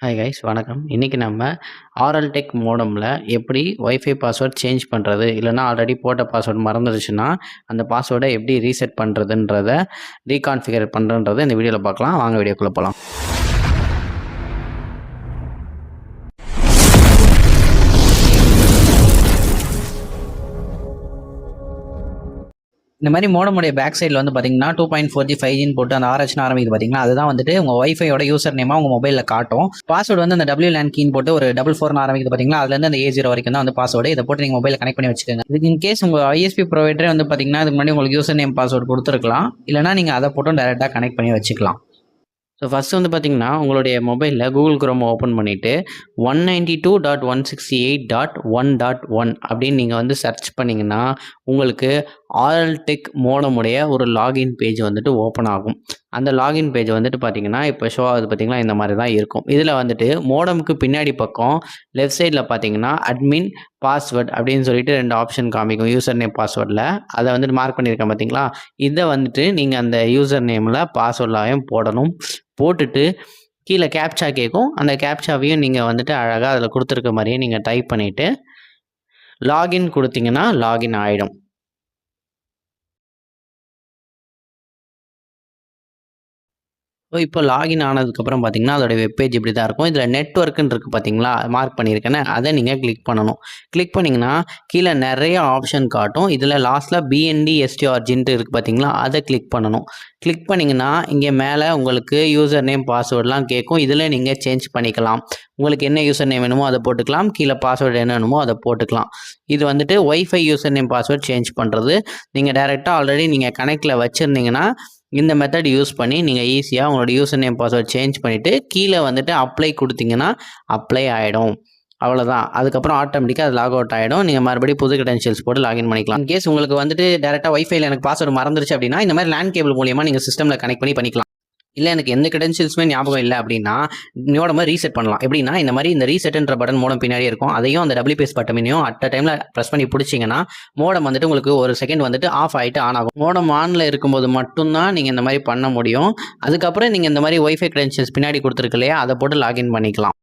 Hi guys வணக்கம். இன்றைக்கி நம்ம ஆர்எல்டெக் மோடமில் எப்படி ஒய்ஃபை பாஸ்வேர்ட் சேஞ்ச் பண்ணுறது, இல்லைனா ஆல்ரெடி போட்ட பாஸ்வேர்டு மறந்துடுச்சுன்னா அந்த பாஸ்வேர்டை எப்படி ரீசெட் பண்ணுறதுன்றதை ரீகான்ஃபிகர் பண்ணுறன்றதை இந்த வீடியோவில் பார்க்கலாம். வாங்க வீடியோக்குள்ளே போகலாம். இந்த மாதிரி மோடமுடைய பேக் சைடில் வந்து பார்த்தீங்கன்னா 2.4G 5G போட்டு அந்த ஆர்ஹெச்னு ஆரம்பிக்குது பார்த்தீங்கன்னா, அதுதான் வந்துட்டு உங்கள் ஒய்ஃபையோட யூசர் நேமாக உங்கள் மொபைலில் காட்டும். பாஸ்வேர்டு வந்து அந்த WLAN கீன்னு போட்டு ஒரு 44 ஆரம்பிக்குது பார்த்தீங்களா, அதுலேருந்து அந்த A0 வரைக்கும் தான் வந்து பாஸ்வேர்டு. இதை போட்டு நீங்கள் மொபைலில் கனெக்ட் பண்ணி வச்சுக்கோங்க. இதுக்கு இன்கேஸ் உங்கள் ISP ப்ரொவைடரே வந்து பார்த்தீங்கன்னா அதுக்கு முன்னாடி உங்களுக்கு யூசர் நேம் பாஸ்வேர்டு கொடுத்துருக்கலாம், இல்லைனா நீங்கள் அதை போட்டும் டேரெக்டாக கனெக்ட் பண்ணி வச்சுக்கலாம். ஸோ ஃபஸ்ட்டு வந்து பார்த்திங்கன்னா உங்களுடைய மொபைலில் கூகுள் குரோம் ஓப்பன் பண்ணிவிட்டு 192.168.1.1 அப்படின்னு நீங்கள் வந்து சர்ச் பண்ணிங்கன்னா உங்களுக்கு ஆர்எல்டெக் மோடமுடைய ஒரு லாகின் பேஜ் வந்துட்டு ஓப்பன் ஆகும். அந்த லாகின் பேஜ் வந்துட்டு பார்த்திங்கன்னா இப்போ ஷோ ஆகுது பார்த்திங்களா, இந்த மாதிரி தான் இருக்கும். இதில் வந்துட்டு மோடமுக்கு பின்னாடி பக்கம் லெஃப்ட் சைடில் பார்த்திங்கன்னா அட்மின் பாஸ்வேர்ட் அப்படின்னு சொல்லிட்டு 2 ஆப்ஷன் காமிக்கும் யூசர் நேம் பாஸ்வேர்டில். அதை வந்துட்டு மார்க் பண்ணியிருக்கேன் பார்த்திங்களா, இதை வந்துட்டு நீங்கள் அந்த யூசர் நேமில் பாஸ்வேர்டாகவும் போடணும். போட்டுட்டு கீழே கேப்சா கேட்கும், அந்த கேப்சாவையும் நீங்கள் வந்துட்டு அழகாக அதில் கொடுத்துருக்க மாதிரியே நீங்கள் டைப் பண்ணிவிட்டு லாகின் கொடுத்தீங்கன்னா லாகின் ஆகிடும். இப்போ லாகின் ஆனதுக்கப்புறம் பார்த்தீங்கன்னா அதோட வெப்பேஜ் இப்படி தான் இருக்கும். இதில் நெட்வொர்க்குன்னு இருக்குது பார்த்தீங்களா, மார்க் பண்ணியிருக்கேன்னு அதை நீங்கள் கிளிக் பண்ணணும். கிளிக் பண்ணிங்கன்னா கீழே நிறைய ஆப்ஷன் காட்டும். இதில் லாஸ்ட்டில் BNDSTRGன்ட்டு இருக்குது பார்த்தீங்களா, அதை கிளிக் பண்ணணும். கிளிக் பண்ணிங்கன்னா இங்கே மேலே உங்களுக்கு யூசர் நேம் பாஸ்வேர்டெலாம் கேட்கும். இதில் நீங்கள் சேஞ்ச் பண்ணிக்கலாம். உங்களுக்கு என்ன யூசர் நேம் வேணுமோ அதை போட்டுக்கலாம், கீழே பாஸ்வேர்டு என்ன வேணுமோ அதை போட்டுக்கலாம். இது வந்துட்டு wifi user name password change பண்ணுறது. நீங்கள் டேரெக்டாக ஆல்ரெடி நீங்கள் கனெக்டில் வச்சுருந்தீங்கன்னா இந்த மெத்தட் யூஸ் பண்ணி நீங்கள் ஈஸியாக உங்களோட யூசர் நேம் பாஸ்வேர்ட் சேஞ்ச் பண்ணிவிட்டு கீழே வந்துட்டு அப்ளை கொடுத்தீங்கன்னா அப்ளை ஆகிடும். அவ்வளோதான். அதுக்கப்புறம் ஆட்டோமேட்டிக்காக அது லாக் அவுட் ஆகிடும். நீங்கள் மறுபடியும் புது கிரெடென்ஷியல்ஸ் போட்டு லாகின் பண்ணிக்கலாம். இன்கேஸ் உங்களுக்கு வந்துட்டு டேரெக்டாக ஒய்ஃபைல எனக்கு பாஸ்வேர்டு மறந்துருச்சு அப்படின்னா இந்த மாதிரி லேண்ட் கேபிள் மூலியமாக நீங்கள் சிஸ்டமில் கனெக்ட் பண்ணிக்கலாம். இல்லை எனக்கு எந்த கிரெடென்ஷியல்ஸுமே ஞாபகம் இல்லை அப்படின்னா மோடமை ரீசெட் பண்ணலாம். எப்படின்னா இந்த மாதிரி இந்த ரீசெட்ன்ற பட்டன் மோடம் பின்னாடி இருக்கும், அதையும் அந்த WPS பட்டனையும் அட் டைமில் ப்ரெஸ் பண்ணி பிடிச்சிங்கன்னா மோடம் வந்துட்டு உங்களுக்கு ஒரு செகண்ட் வந்துட்டு ஆஃப் ஆகிட்டு ஆன் ஆகும். மோடம் ஆனில் இருக்கும்போது மட்டும்தான் நீங்கள் இந்த மாதிரி பண்ண முடியும். அதுக்கப்புறம் நீங்கள் இந்த மாதிரி ஒய்ஃபை கிரெடென்ஷியல்ஸ் பின்னாடி கொடுத்துருக்கு இல்லையா, அதை போட்டு லாகின் பண்ணிக்கலாம்.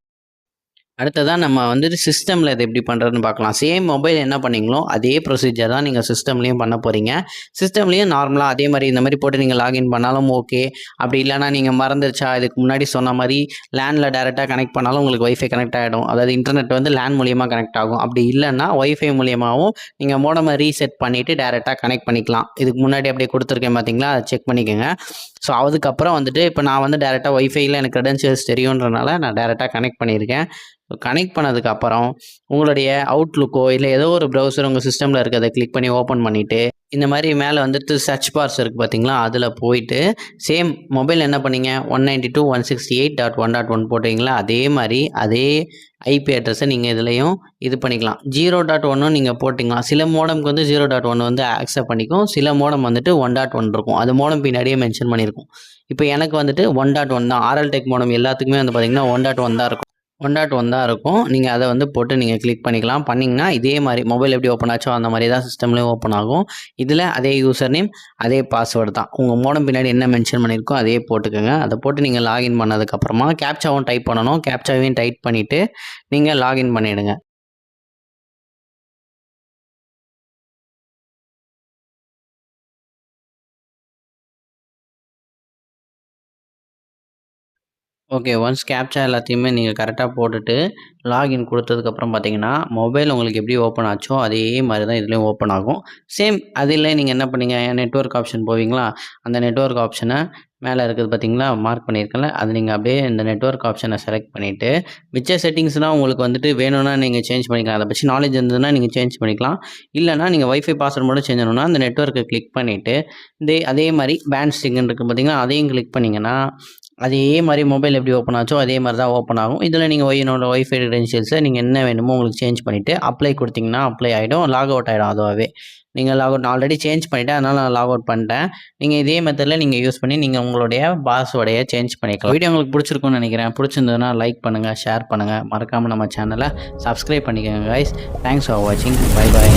அடுத்ததான் நம்ம வந்துட்டு சிஸ்டமில் இது எப்படி பண்ணுறதுன்னு பார்க்கலாம். சேம் மொபைல் என்ன பண்ணிங்களோ அதே ப்ரொசீஜர் தான் நீங்கள் சிஸ்டம்லேயும் பண்ண போகிறீங்க. சிஸ்டம்லேயும் நார்மலாக அதே மாதிரி இந்த மாதிரி போட்டு நீங்கள் லாகின் பண்ணாலும் ஓகே. அப்படி இல்லைனா நீங்கள் மறந்துருச்சா, இதுக்கு முன்னாடி சொன்ன மாதிரி லேனில் டேரெக்டாக கனெக்ட் பண்ணாலும் உங்களுக்கு ஒய்ஃபை கனெக்ட் ஆகிடும். அதாவது இன்டர்நெட் வந்து லேன் மூலியமாக கனெக்ட் ஆகும். அப்படி இல்லைன்னா ஒய்ஃபை மூலியமாகவும் நீங்கள் மோடமை ரீசெட் பண்ணிவிட்டு டேரெக்டாக கனெக்ட் பண்ணிக்கலாம். இதுக்கு முன்னாடி அப்படியே கொடுத்துருக்கேன் பார்த்தீங்களா, அதை செக் பண்ணிக்கோங்க. ஸோ அதுக்கப்புறம் வந்துட்டு இப்போ நான் வந்து டேரெக்டாக ஒய்ஃபையில் எனக்கு கிரெடென்ஷியல்ஸ் தெரியுன்றனால நான் டேரெக்டாக கனெக்ட் பண்ணியிருக்கேன். கனெக்ட் பண்ணதுக்கப்புறம் உங்களுடைய அவுட்லுக்கோ இல்லை ஏதோ ஒரு ப்ரௌசர் உங்கள் சிஸ்டமில் இருக்கிறத கிளிக் பண்ணி ஓப்பன் பண்ணிவிட்டு இந்த மாதிரி மேலே வந்துட்டு சர்ச் பார்ஸ் இருக்குது பார்த்தீங்களா, அதில் போயிட்டு சேம் மொபைல் என்ன பண்ணீங்க 192.168.1.1 போட்டிங்களா, அதே மாதிரி அதே IP அட்ரஸை நீங்கள் இதுலேயும் இது பண்ணிக்கலாம். 0.1 நீங்கள் போட்டிங்களா. சில மோடம்க்கு வந்து 0.1 வந்து ஆக்செப்ட் பண்ணிக்கும், சில மோடம் வந்துட்டு 1.1 இருக்கும். அது மோடம் பின்னாடியே மென்ஷன் பண்ணியிருக்கும். இப்போ எனக்கு வந்துட்டு 1.1 தான். ஆர்எல்டெக் மோடம் எல்லாத்துக்குமே வந்து பார்த்திங்கன்னா 1.1 தான் இருக்கும். 1.1 தான் இருக்கும். நீங்கள் அதை வந்து போட்டு நீங்கள் கிளிக் பண்ணிக்கலாம். பண்ணிங்கன்னா இதே மாதிரி மொபைல் எப்படி ஓப்பன் ஆச்சோ அந்த மாதிரி தான் சிஸ்டம்லேயும் ஓப்பன் ஆகும். இதில் அதே யூசர் நேம் அதே பாஸ்வேர்டு தான். உங்கள் மோடம் பின்னாடி என்ன மென்ஷன் பண்ணியிருக்கோ அதே போட்டுக்கோங்க. அதை போட்டு நீங்கள் லாகின் பண்ணதுக்கப்புறமா கேப்சாவும் டைப் பண்ணணும். கேப்சாவையும் டைப் பண்ணிவிட்டு நீங்கள் லாகின் பண்ணிவிடுங்க. ஓகே. ஒன்ஸ் கேப்சா எல்லாத்தையுமே நீங்கள் கரெக்டாக போட்டுட்டு லாகின் கொடுத்ததுக்கப்புறம் பார்த்தீங்கன்னா மொபைல் உங்களுக்கு எப்படி ஓப்பன் ஆச்சோ அதே மாதிரி தான் இதுலேயும் ஓப்பன் ஆகும். சேம் அதில் நீங்கள் என்ன பண்ணீங்க, நெட்வொர்க் ஆப்ஷன் போவீங்களா, அந்த நெட்வொர்க் ஆப்ஷனை மேலே இருக்குது பார்த்தீங்களா, மார்க் பண்ணியிருக்கல, அது நீங்கள் அப்படியே இந்த நெட்வொர்க் ஆப்ஷனை செலக்ட் பண்ணிவிட்டு மிச்ச செட்டிங்ஸ்னால் உங்களுக்கு வந்துட்டு வேணும்னா நீங்கள் சேஞ்ச் பண்ணிக்கலாம். அதை பற்றி நாலேஜ் இருந்ததுன்னா நீங்கள் சேஞ்ச் பண்ணிக்கலாம். இல்லைனா நீங்கள் ஒய்ஃபை பாஸ்வேர்டு மட்டும் சேஞ்ச் பண்ணணும்னா அந்த நெட்வொர்க்கை கிளிக் பண்ணிவிட்டு அதே மாதிரி பேண்ட் ஸ்டிக்குன்னு இருக்குது பார்த்தீங்கன்னா, அதையும் கிளிக் பண்ணிங்கன்னா அதே மாதிரி மொபைல் எப்படி ஓப்பன் ஆச்சோ அதே மாதிரி தான் ஓப்பன் ஆகும். இதில் நீங்கள் என்னோட ஒய்ஃபை கிரெடென்ஷியல்ஸை நீங்கள் என்ன வேணுமோ உங்களுக்கு சேஞ்ச் பண்ணிவிட்டு அப்ளை கொடுத்தீங்கன்னா அப்ளை ஆகிடும், லாக் அவுட் ஆகிடும். அதுவாகவே நீங்கள் லாக் அவுட் ஆல்ரெடி சேஞ்ச் பண்ணிவிட்டேன், அதனால் நான் லாக் அவுட் பண்ணிட்டேன். நீங்கள் இதே மெத்தடில் நீங்கள் யூஸ் பண்ணி நீங்கள் உங்களுடைய பாஸ்வேர்டையை சேஞ்ச் பண்ணிக்கலாம். வீடியோ உங்களுக்கு பிடிச்சிருக்குன்னு நினைக்கிறேன். பிடிச்சிருந்ததுன்னா லைக் பண்ணுங்கள், ஷேர் பண்ணுங்கள், மறக்காமல் நம்ம சேனலை சப்ஸ்கிரைப் பண்ணிக்கோங்க கைஸ். தேங்க்ஸ் ஃபார் வாட்சிங். Bye bye.